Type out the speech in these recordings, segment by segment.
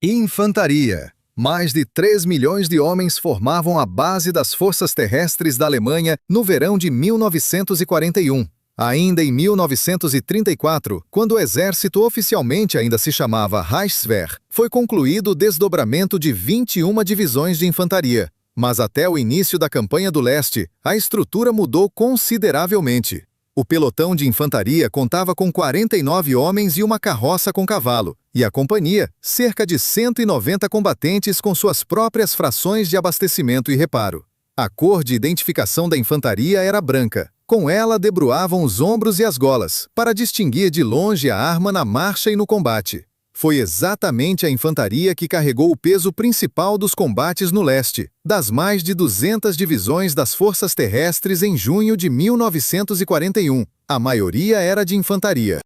Infantaria. Mais de 3 milhões de homens formavam a base das forças terrestres da Alemanha no verão de 1941. Ainda em 1934, quando o exército oficialmente ainda se chamava Reichswehr, foi concluído o desdobramento de 21 divisões de infantaria. Mas até o início da Campanha do Leste, a estrutura mudou consideravelmente. O pelotão de infantaria contava com 49 homens e uma carroça com cavalo, e a companhia, cerca de 190 combatentes com suas próprias frações de abastecimento e reparo. A cor de identificação da infantaria era branca. Com ela debruavam os ombros e as golas, para distinguir de longe a arma na marcha e no combate. Foi exatamente a infantaria que carregou o peso principal dos combates no leste, das mais de 200 divisões das forças terrestres em junho de 1941. A maioria era de infantaria.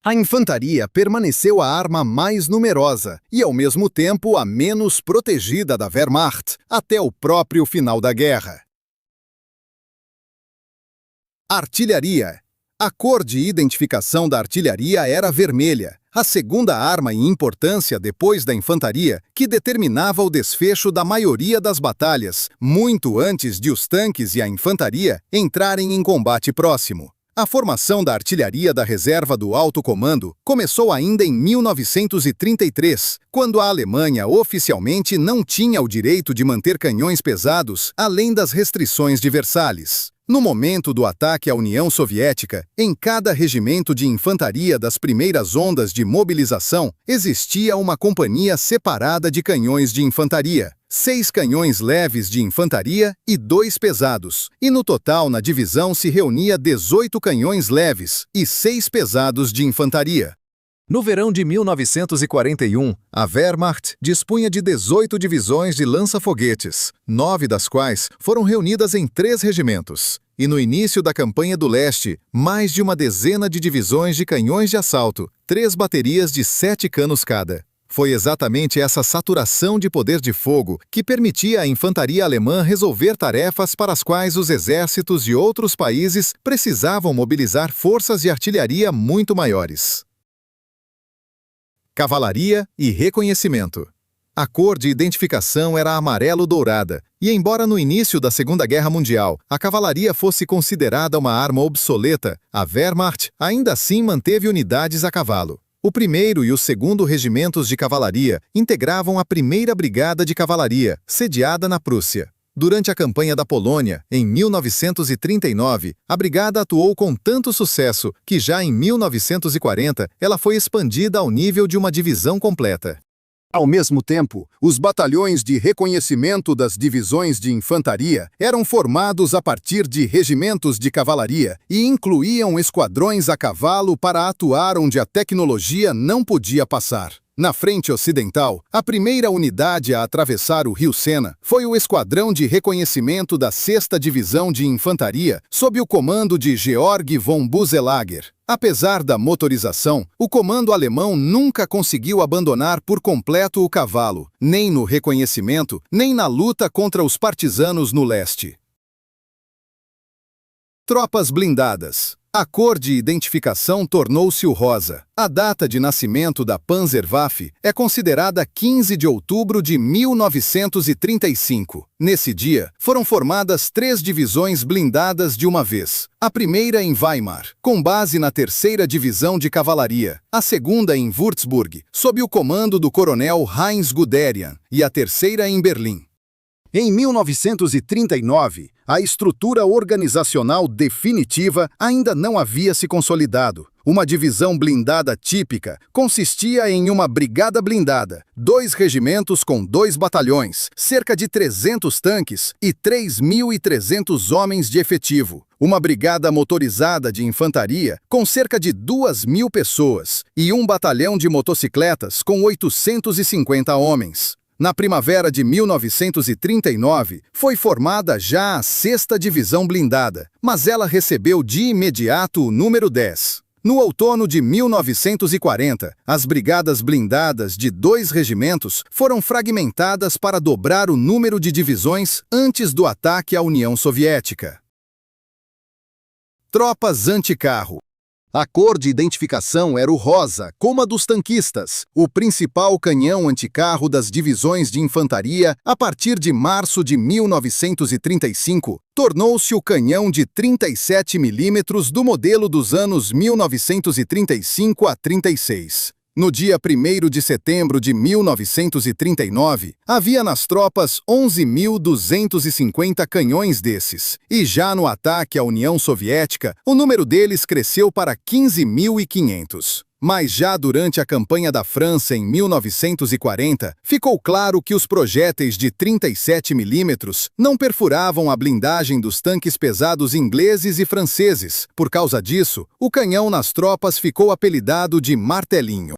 A infantaria permaneceu a arma mais numerosa e, ao mesmo tempo, a menos protegida da Wehrmacht, até o próprio final da guerra. Artilharia. A cor de identificação da artilharia era vermelha, a segunda arma em importância depois da infantaria, que determinava o desfecho da maioria das batalhas, muito antes de os tanques e a infantaria entrarem em combate próximo. A formação da artilharia da reserva do alto comando começou ainda em 1933, quando a Alemanha oficialmente não tinha o direito de manter canhões pesados, além das restrições de Versalhes. No momento do ataque à União Soviética, em cada regimento de infantaria das primeiras ondas de mobilização, existia uma companhia separada de canhões de infantaria, 6 canhões leves de infantaria e 2 pesados, e no total na divisão se reunia 18 canhões leves e 6 pesados de infantaria. No verão de 1941, a Wehrmacht dispunha de 18 divisões de lança-foguetes, 9 das quais foram reunidas em 3 regimentos. E no início da Campanha do Leste, mais de uma dezena de divisões de canhões de assalto, 3 baterias de 7 canos cada. Foi exatamente essa saturação de poder de fogo que permitia à infantaria alemã resolver tarefas para as quais os exércitos de outros países precisavam mobilizar forças de artilharia muito maiores. Cavalaria e reconhecimento. A cor de identificação era amarelo-dourada, e embora no início da Segunda Guerra Mundial a cavalaria fosse considerada uma arma obsoleta, a Wehrmacht ainda assim manteve unidades a cavalo. O 1º e o 2º regimentos de cavalaria integravam a 1ª Brigada de Cavalaria, sediada na Prússia. Durante a campanha da Polônia, em 1939, a brigada atuou com tanto sucesso que já em 1940 ela foi expandida ao nível de uma divisão completa. Ao mesmo tempo, os batalhões de reconhecimento das divisões de infantaria eram formados a partir de regimentos de cavalaria e incluíam esquadrões a cavalo para atuar onde a tecnologia não podia passar. Na frente ocidental, a primeira unidade a atravessar o rio Sena foi o Esquadrão de Reconhecimento da 6ª Divisão de Infantaria, sob o comando de Georg von Busselager. Apesar da motorização, o comando alemão nunca conseguiu abandonar por completo o cavalo, nem no reconhecimento, nem na luta contra os partisanos no leste. Tropas blindadas. A cor de identificação tornou-se o rosa. A data de nascimento da Panzerwaffe é considerada 15 de outubro de 1935. Nesse dia, foram formadas 3 divisões blindadas de uma vez. A primeira em Weimar, com base na 3ª Divisão de Cavalaria. A segunda em Würzburg, sob o comando do coronel Heinz Guderian. E a terceira em Berlim. Em 1939, a estrutura organizacional definitiva ainda não havia se consolidado. Uma divisão blindada típica consistia em uma brigada blindada, 2 regimentos com 2 batalhões, cerca de 300 tanques e 3.300 homens de efetivo. Uma brigada motorizada de infantaria com cerca de 2.000 pessoas e um batalhão de motocicletas com 850 homens. Na primavera de 1939, foi formada já a 6ª Divisão Blindada, mas ela recebeu de imediato o número 10. No outono de 1940, as brigadas blindadas de 2 regimentos foram fragmentadas para dobrar o número de divisões antes do ataque à União Soviética. Tropas anticarro. A cor de identificação era o rosa, como a dos tanquistas, o principal canhão anticarro das divisões de infantaria, a partir de março de 1935, tornou-se o canhão de 37 mm do modelo dos anos 1935 a 36. No dia 1º de setembro de 1939, havia nas tropas 11.250 canhões desses, e já no ataque à União Soviética, o número deles cresceu para 15.500. Mas já durante a campanha da França em 1940, ficou claro que os projéteis de 37 mm não perfuravam a blindagem dos tanques pesados ingleses e franceses. Por causa disso, o canhão nas tropas ficou apelidado de martelinho.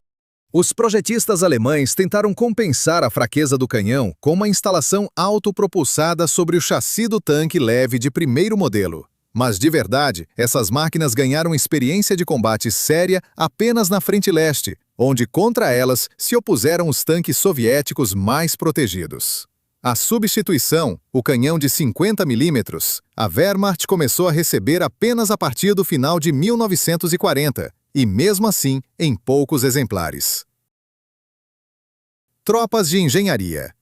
Os projetistas alemães tentaram compensar a fraqueza do canhão com uma instalação autopropulsada sobre o chassi do tanque leve de primeiro modelo. Mas, de verdade, essas máquinas ganharam experiência de combate séria apenas na frente leste, onde contra elas se opuseram os tanques soviéticos mais protegidos. A substituição, o canhão de 50 mm, a Wehrmacht começou a receber apenas a partir do final de 1940, e mesmo assim em poucos exemplares. Tropas de engenharia.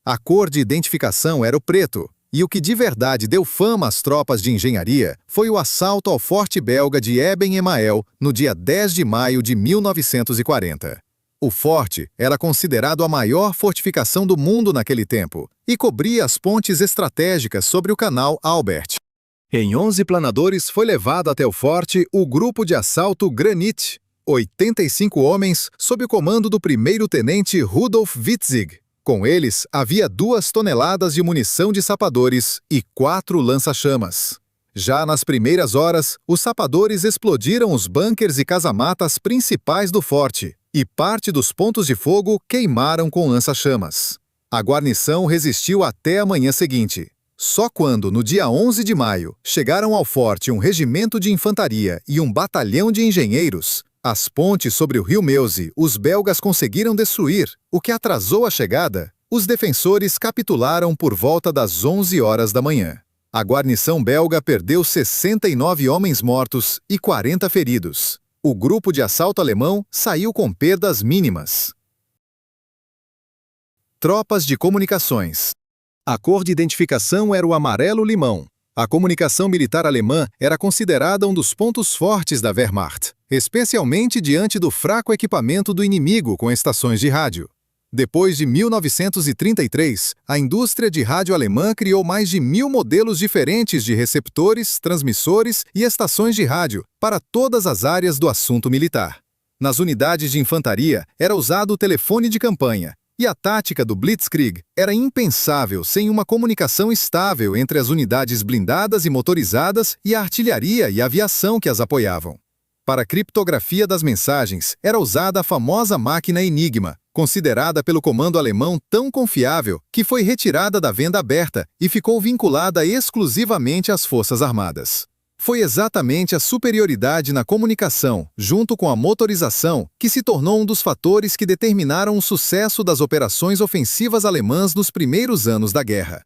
A cor de identificação era o preto, e o que de verdade deu fama às tropas de engenharia foi o assalto ao forte belga de Eben-Emael no dia 10 de maio de 1940. O forte era considerado a maior fortificação do mundo naquele tempo e cobria as pontes estratégicas sobre o canal Albert. Em 11 planadores foi levado até o forte o grupo de assalto Granit, 85 homens sob o comando do primeiro-tenente Rudolf Witzig. Com eles, havia 2 toneladas de munição de sapadores e 4 lança-chamas. Já nas primeiras horas, os sapadores explodiram os bunkers e casamatas principais do forte, e parte dos pontos de fogo queimaram com lança-chamas. A guarnição resistiu até a manhã seguinte. Só quando, no dia 11 de maio, chegaram ao forte um regimento de infantaria e um batalhão de engenheiros, as pontes sobre o rio Meuse os belgas conseguiram destruir, o que atrasou a chegada. Os defensores capitularam por volta das 11 horas da manhã. A guarnição belga perdeu 69 homens mortos e 40 feridos. O grupo de assalto alemão saiu com perdas mínimas. Tropas de comunicações. A cor de identificação era o amarelo-limão. A comunicação militar alemã era considerada um dos pontos fortes da Wehrmacht, especialmente diante do fraco equipamento do inimigo com estações de rádio. Depois de 1933, a indústria de rádio alemã criou mais de 1.000 modelos diferentes de receptores, transmissores e estações de rádio para todas as áreas do assunto militar. Nas unidades de infantaria era usado o telefone de campanha, e a tática do Blitzkrieg era impensável sem uma comunicação estável entre as unidades blindadas e motorizadas e a artilharia e a aviação que as apoiavam. Para a criptografia das mensagens, era usada a famosa máquina Enigma, considerada pelo comando alemão tão confiável que foi retirada da venda aberta e ficou vinculada exclusivamente às Forças Armadas. Foi exatamente a superioridade na comunicação, junto com a motorização, que se tornou um dos fatores que determinaram o sucesso das operações ofensivas alemãs nos primeiros anos da guerra.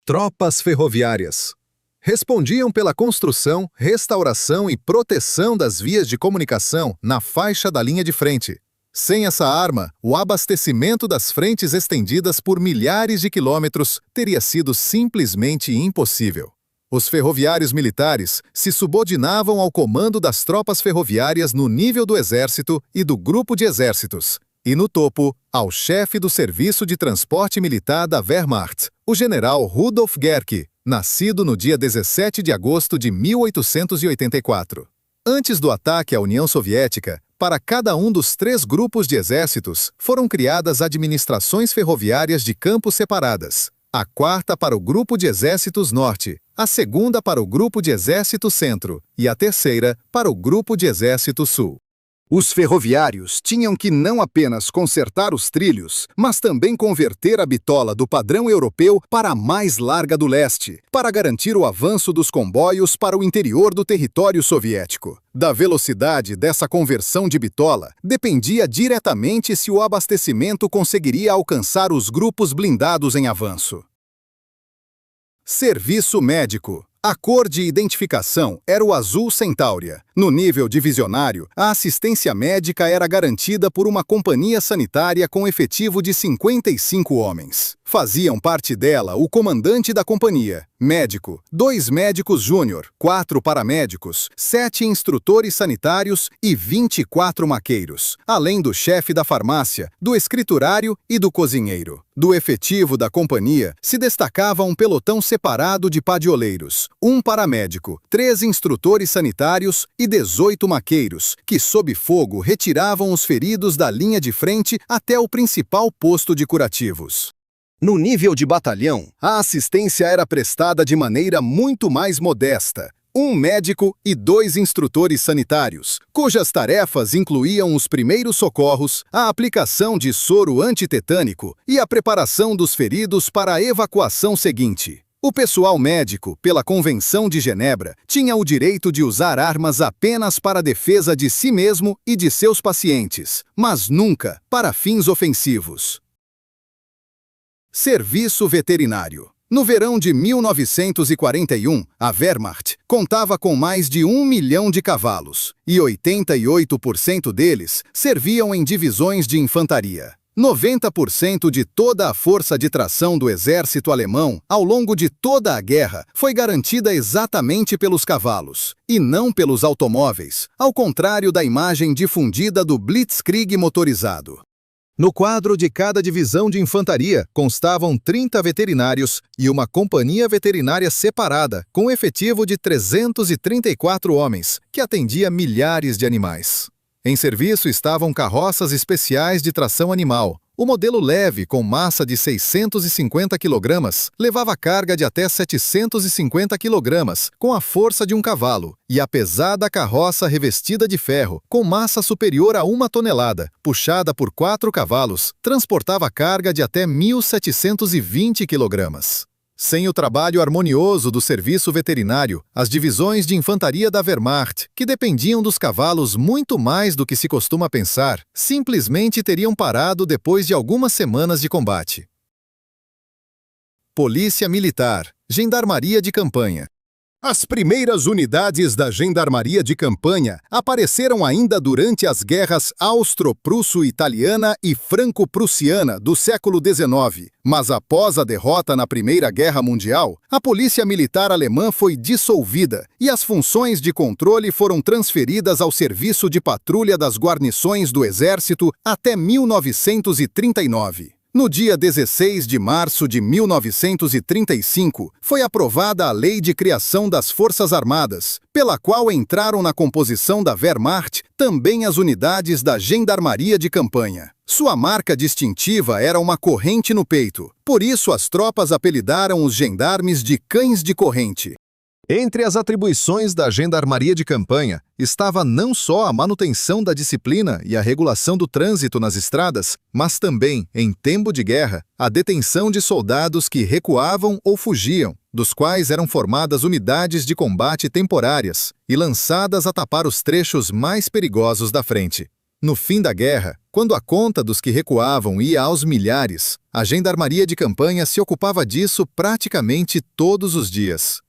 Tropas ferroviárias. Respondiam pela construção, restauração e proteção das vias de comunicação na faixa da linha de frente. Sem essa arma, o abastecimento das frentes estendidas por milhares de quilômetros teria sido simplesmente impossível. Os ferroviários militares se subordinavam ao comando das tropas ferroviárias no nível do exército e do grupo de exércitos, e no topo, ao chefe do serviço de transporte militar da Wehrmacht, o general Rudolf Gerke, nascido no dia 17 de agosto de 1884. Antes do ataque à União Soviética, para cada um dos 3 grupos de exércitos, foram criadas administrações ferroviárias de campos separadas. A 4ª para o Grupo de Exércitos Norte, a 2ª para o Grupo de Exército Centro e a 3ª para o Grupo de Exército Sul. Os ferroviários tinham que não apenas consertar os trilhos, mas também converter a bitola do padrão europeu para a mais larga do leste, para garantir o avanço dos comboios para o interior do território soviético. Da velocidade dessa conversão de bitola, dependia diretamente se o abastecimento conseguiria alcançar os grupos blindados em avanço. Serviço médico. A cor de identificação era o azul centáurea. No nível divisionário, a assistência médica era garantida por uma companhia sanitária com efetivo de 55 homens. Faziam parte dela o comandante da companhia, médico, 2 médicos júnior, 4 paramédicos, 7 instrutores sanitários e 24 maqueiros, além do chefe da farmácia, do escriturário e do cozinheiro. Do efetivo da companhia, se destacava um pelotão separado de padioleiros, 1 paramédico, 3 instrutores sanitários e 18 maqueiros, que sob fogo retiravam os feridos da linha de frente até o principal posto de curativos. No nível de batalhão, a assistência era prestada de maneira muito mais modesta. 1 médico e 2 instrutores sanitários, cujas tarefas incluíam os primeiros socorros, a aplicação de soro antitetânico e a preparação dos feridos para a evacuação seguinte. O pessoal médico, pela Convenção de Genebra, tinha o direito de usar armas apenas para a defesa de si mesmo e de seus pacientes, mas nunca para fins ofensivos. Serviço veterinário. No verão de 1941, a Wehrmacht contava com mais de 1 milhão de cavalos, e 88% deles serviam em divisões de infantaria. 90% de toda a força de tração do exército alemão, ao longo de toda a guerra, foi garantida exatamente pelos cavalos, e não pelos automóveis, ao contrário da imagem difundida do Blitzkrieg motorizado. No quadro de cada divisão de infantaria constavam 30 veterinários e uma companhia veterinária separada, com efetivo de 334 homens, que atendia milhares de animais. Em serviço estavam carroças especiais de tração animal. O modelo leve, com massa de 650 kg, levava carga de até 750 kg, com a força de um cavalo, e a pesada carroça revestida de ferro, com massa superior a 1 tonelada, puxada por 4 cavalos, transportava carga de até 1.720 kg. Sem o trabalho harmonioso do serviço veterinário, as divisões de infantaria da Wehrmacht, que dependiam dos cavalos muito mais do que se costuma pensar, simplesmente teriam parado depois de algumas semanas de combate. Polícia Militar, Gendarmaria de Campanha. As primeiras unidades da Gendarmaria de Campanha apareceram ainda durante as guerras austro-prusso-italiana e franco-prussiana do século XIX, mas após a derrota na Primeira Guerra Mundial, a Polícia Militar Alemã foi dissolvida e as funções de controle foram transferidas ao serviço de patrulha das guarnições do Exército até 1939. No dia 16 de março de 1935, foi aprovada a Lei de Criação das Forças Armadas, pela qual entraram na composição da Wehrmacht também as unidades da Gendarmaria de Campanha. Sua marca distintiva era uma corrente no peito, por isso as tropas apelidaram os gendarmes de cães de corrente. Entre as atribuições da Gendarmaria de Campanha estava não só a manutenção da disciplina e a regulação do trânsito nas estradas, mas também, em tempo de guerra, a detenção de soldados que recuavam ou fugiam, dos quais eram formadas unidades de combate temporárias e lançadas a tapar os trechos mais perigosos da frente. No fim da guerra, quando a conta dos que recuavam ia aos milhares, a Gendarmaria de Campanha se ocupava disso praticamente todos os dias.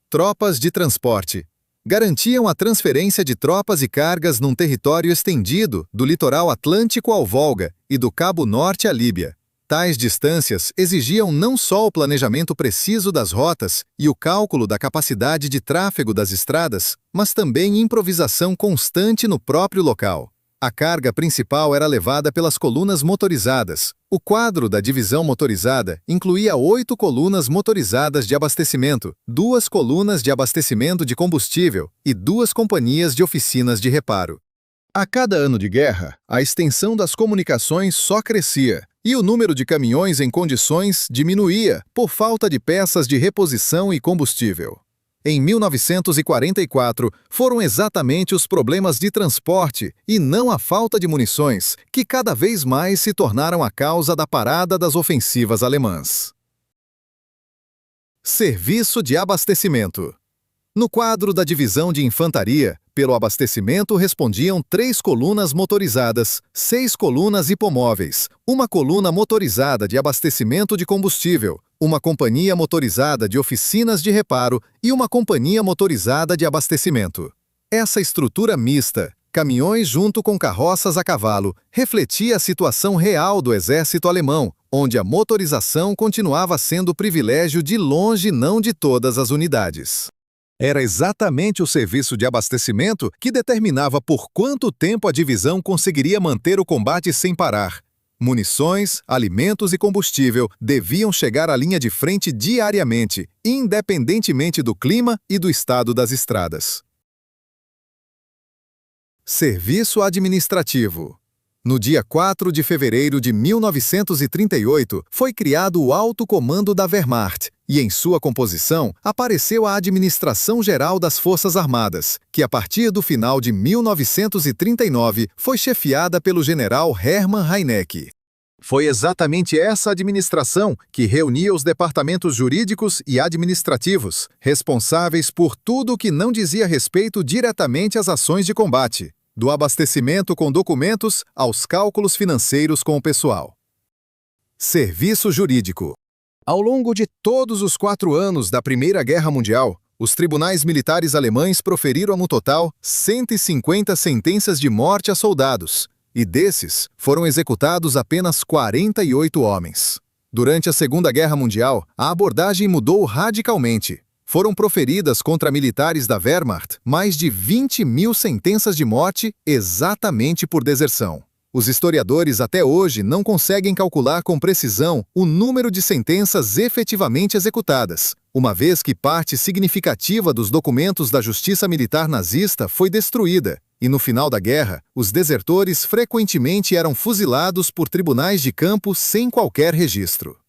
Tropas de transporte. Garantiam a transferência de tropas e cargas num território estendido, do litoral atlântico ao Volga e do Cabo Norte à Líbia. Tais distâncias exigiam não só o planejamento preciso das rotas e o cálculo da capacidade de tráfego das estradas, mas também improvisação constante no próprio local. A carga principal era levada pelas colunas motorizadas. O quadro da divisão motorizada incluía 8 colunas motorizadas de abastecimento, 2 colunas de abastecimento de combustível e 2 companhias de oficinas de reparo. A cada ano de guerra, a extensão das comunicações só crescia e o número de caminhões em condições diminuía por falta de peças de reposição e combustível. Em 1944, foram exatamente os problemas de transporte e não a falta de munições que cada vez mais se tornaram a causa da parada das ofensivas alemãs. Serviço de abastecimento. No quadro da divisão de infantaria, pelo abastecimento respondiam 3 colunas motorizadas, 6 colunas hipomóveis, 1 coluna motorizada de abastecimento de combustível, 1 companhia motorizada de oficinas de reparo e 1 companhia motorizada de abastecimento. Essa estrutura mista, caminhões junto com carroças a cavalo, refletia a situação real do exército alemão, onde a motorização continuava sendo privilégio de longe não de todas as unidades. Era exatamente o serviço de abastecimento que determinava por quanto tempo a divisão conseguiria manter o combate sem parar. Munições, alimentos e combustível deviam chegar à linha de frente diariamente, independentemente do clima e do estado das estradas. Serviço administrativo. No dia 4 de fevereiro de 1938, foi criado o Alto Comando da Wehrmacht, e em sua composição apareceu a Administração Geral das Forças Armadas, que a partir do final de 1939 foi chefiada pelo general Hermann Reinecke. Foi exatamente essa administração que reunia os departamentos jurídicos e administrativos, responsáveis por tudo que não dizia respeito diretamente às ações de combate, do abastecimento com documentos aos cálculos financeiros com o pessoal. Serviço jurídico. Ao longo de todos os 4 anos da Primeira Guerra Mundial, os tribunais militares alemães proferiram no total 150 sentenças de morte a soldados, e desses foram executados apenas 48 homens. Durante a Segunda Guerra Mundial, a abordagem mudou radicalmente. Foram proferidas contra militares da Wehrmacht mais de 20.000 sentenças de morte exatamente por deserção. Os historiadores até hoje não conseguem calcular com precisão o número de sentenças efetivamente executadas, uma vez que parte significativa dos documentos da justiça militar nazista foi destruída, e no final da guerra, os desertores frequentemente eram fuzilados por tribunais de campo sem qualquer registro.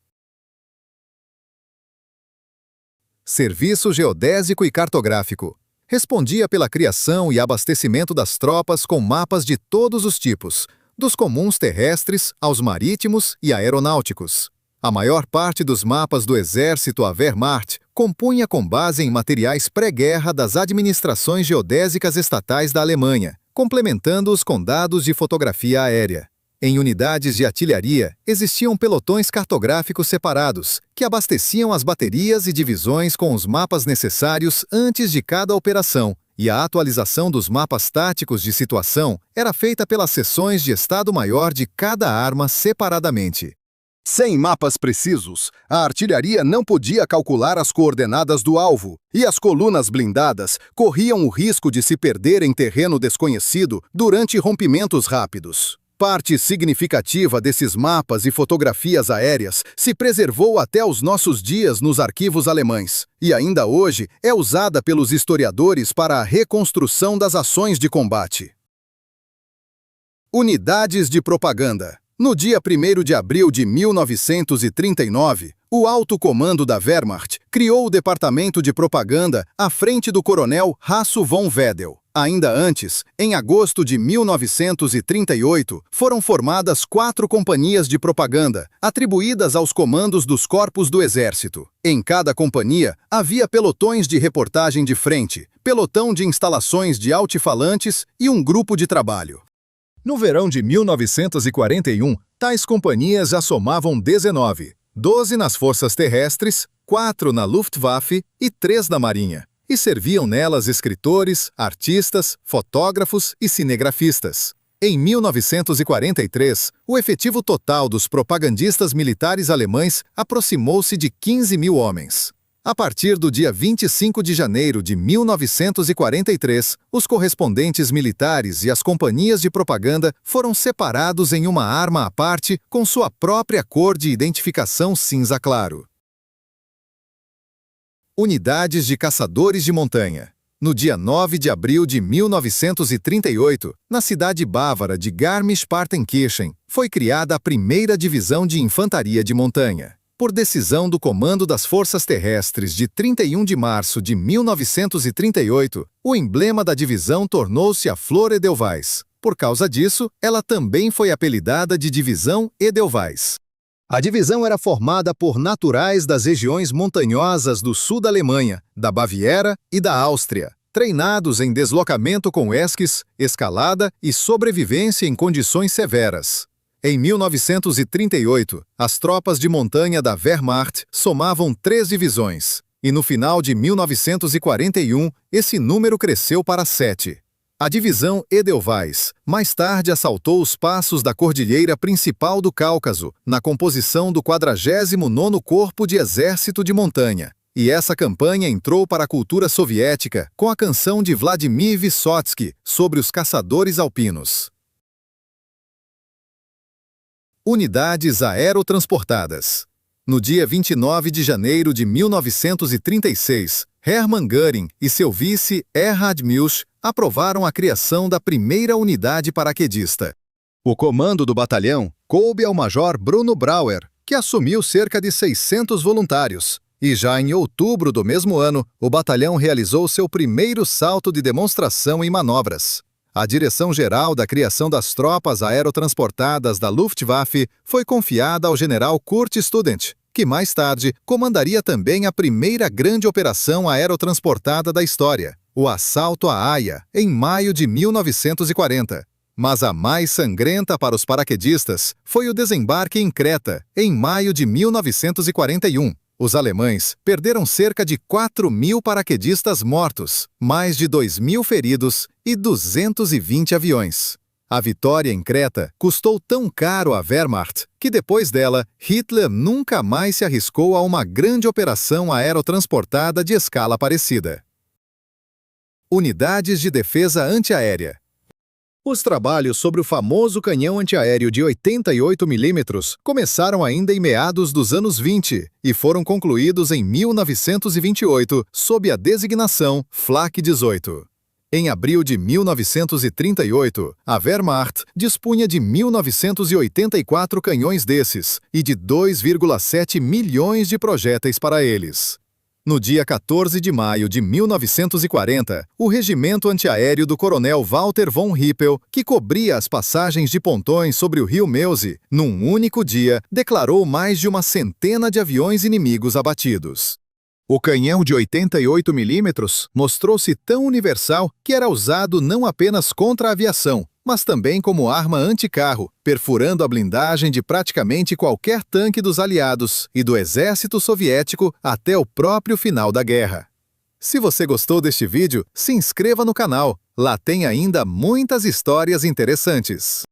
Serviço geodésico e cartográfico. Respondia pela criação e abastecimento das tropas com mapas de todos os tipos, dos comuns terrestres aos marítimos e aeronáuticos. A maior parte dos mapas do exército à Wehrmacht compunha com base em materiais pré-guerra das administrações geodésicas estatais da Alemanha, complementando-os com dados de fotografia aérea. Em unidades de artilharia, existiam pelotões cartográficos separados, que abasteciam as baterias e divisões com os mapas necessários antes de cada operação, e a atualização dos mapas táticos de situação era feita pelas seções de Estado-Maior de cada arma separadamente. Sem mapas precisos, a artilharia não podia calcular as coordenadas do alvo, e as colunas blindadas corriam o risco de se perder em terreno desconhecido durante rompimentos rápidos. Parte significativa desses mapas e fotografias aéreas se preservou até os nossos dias nos arquivos alemães, e ainda hoje é usada pelos historiadores para a reconstrução das ações de combate. Unidades de propaganda. No dia 1º de abril de 1939, o Alto Comando da Wehrmacht criou o Departamento de Propaganda à frente do coronel Hasso von Wedel. Ainda antes, em agosto de 1938, foram formadas 4 companhias de propaganda, atribuídas aos comandos dos corpos do Exército. Em cada companhia, havia pelotões de reportagem de frente, pelotão de instalações de altifalantes e um grupo de trabalho. No verão de 1941, tais companhias já somavam 19, 12 nas forças terrestres, 4 na Luftwaffe e 3 na Marinha, e serviam nelas escritores, artistas, fotógrafos e cinegrafistas. Em 1943, o efetivo total dos propagandistas militares alemães aproximou-se de 15.000 homens. A partir do dia 25 de janeiro de 1943, os correspondentes militares e as companhias de propaganda foram separados em uma arma à parte com sua própria cor de identificação cinza claro. Unidades de caçadores de montanha. No dia 9 de abril de 1938, na cidade bávara de Garmisch-Partenkirchen, foi criada a primeira divisão de infantaria de montanha. Por decisão do Comando das Forças Terrestres de 31 de março de 1938, o emblema da divisão tornou-se a Flor Edelweiss. Por causa disso, ela também foi apelidada de Divisão Edelweiss. A divisão era formada por naturais das regiões montanhosas do sul da Alemanha, da Baviera e da Áustria, treinados em deslocamento com esquis, escalada e sobrevivência em condições severas. Em 1938, as tropas de montanha da Wehrmacht somavam 3 divisões, e no final de 1941, esse número cresceu para 7. A divisão Edelweiss mais tarde assaltou os passos da cordilheira principal do Cáucaso, na composição do 49º Corpo de Exército de Montanha. E essa campanha entrou para a cultura soviética com a canção de Vladimir Vysotsky sobre os caçadores alpinos. Unidades aerotransportadas. No dia 29 de janeiro de 1936, Hermann Göring e seu vice Erhard Milch aprovaram a criação da primeira unidade paraquedista. O comando do batalhão coube ao major Bruno Brauer, que assumiu cerca de 600 voluntários. E já em outubro do mesmo ano, o batalhão realizou seu primeiro salto de demonstração em manobras. A direção-geral da criação das tropas aerotransportadas da Luftwaffe foi confiada ao general Kurt Student, que mais tarde comandaria também a primeira grande operação aerotransportada da história, o assalto à Haia, em maio de 1940. Mas a mais sangrenta para os paraquedistas foi o desembarque em Creta, em maio de 1941. Os alemães perderam cerca de 4.000 paraquedistas mortos, mais de 2.000 feridos e 220 aviões. A vitória em Creta custou tão caro à Wehrmacht que depois dela, Hitler nunca mais se arriscou a uma grande operação aerotransportada de escala parecida. Unidades de defesa antiaérea. Os trabalhos sobre o famoso canhão antiaéreo de 88 mm começaram ainda em meados dos anos 20 e foram concluídos em 1928 sob a designação Flak 18. Em abril de 1938, a Wehrmacht dispunha de 1.984 canhões desses e de 2,7 milhões de projéteis para eles. No dia 14 de maio de 1940, o regimento antiaéreo do coronel Walter von Rippel, que cobria as passagens de pontões sobre o rio Meuse, num único dia, declarou mais de uma centena de aviões inimigos abatidos. O canhão de 88 mm mostrou-se tão universal que era usado não apenas contra a aviação, mas também como arma anticarro, perfurando a blindagem de praticamente qualquer tanque dos aliados e do exército soviético até o próprio final da guerra. Se você gostou deste vídeo, se inscreva no canal. Lá tem ainda muitas histórias interessantes.